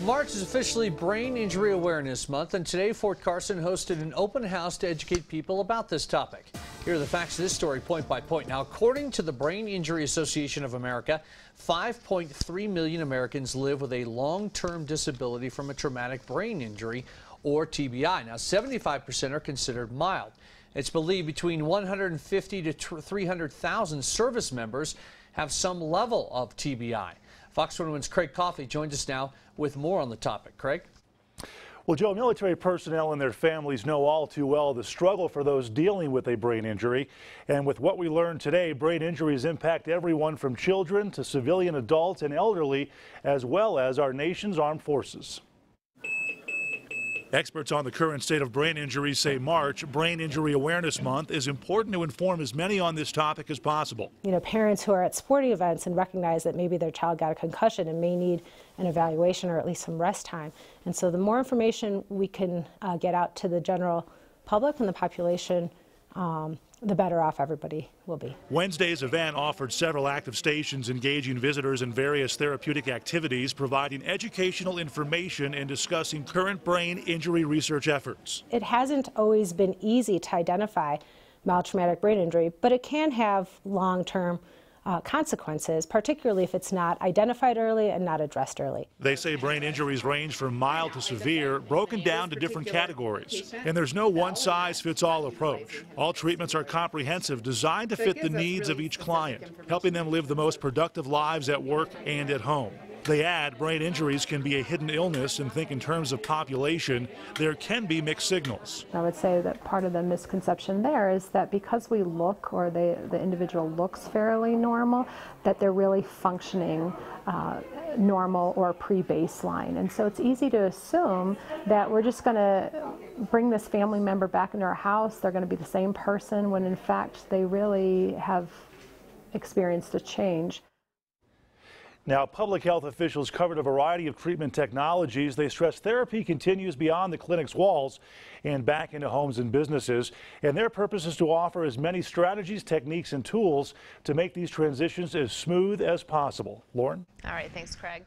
March is officially Brain Injury Awareness Month, and today Fort Carson hosted an open house to educate people about this topic. Here are the facts of this story point by point. Now, according to the Brain Injury Association of America, 5.3 million Americans live with a long-term disability from a traumatic brain injury, or TBI. Now, 75% are considered mild. It's believed between 150 to 300,000 service members have some level of TBI. Fox 21's Craig Coffey joins us now with more on the topic. Craig? Well, Joe, military personnel and their families know all too well the struggle for those dealing with a brain injury. And with what we learned today, brain injuries impact everyone from children to civilian adults and elderly, as well as our nation's armed forces. Experts on the current state of brain injuries say March, Brain Injury Awareness Month, is important to inform as many on this topic as possible. You know, parents who are at sporting events and recognize that maybe their child got a concussion and may need an evaluation or at least some rest time. And so the more information we can get out to the general public and the population, the better off everybody will be. Wednesday's event offered several active stations engaging visitors in various therapeutic activities, providing educational information and discussing current brain injury research efforts. It hasn't always been easy to identify mild traumatic brain injury, but it can have long-term consequences, particularly if it's not identified early and not addressed early. They say brain injuries range from mild to severe, broken down to different categories. And there's no one-size-fits-all approach. All treatments are comprehensive, designed to fit the needs of each client, helping them live the most productive lives at work and at home. They add brain injuries can be a hidden illness and think in terms of population, there can be mixed signals. I would say that part of the misconception there is that because we look, or the individual looks fairly normal, that they're really functioning normal or pre-baseline. And so it's easy to assume that we're just going to bring this family member back into our house, they're going to be the same person, when in fact they really have experienced a change. Now, public health officials covered a variety of treatment technologies. They stress therapy continues beyond the clinic's walls and back into homes and businesses. And their purpose is to offer as many strategies, techniques, and tools to make these transitions as smooth as possible. Lauren? All right, thanks, Craig.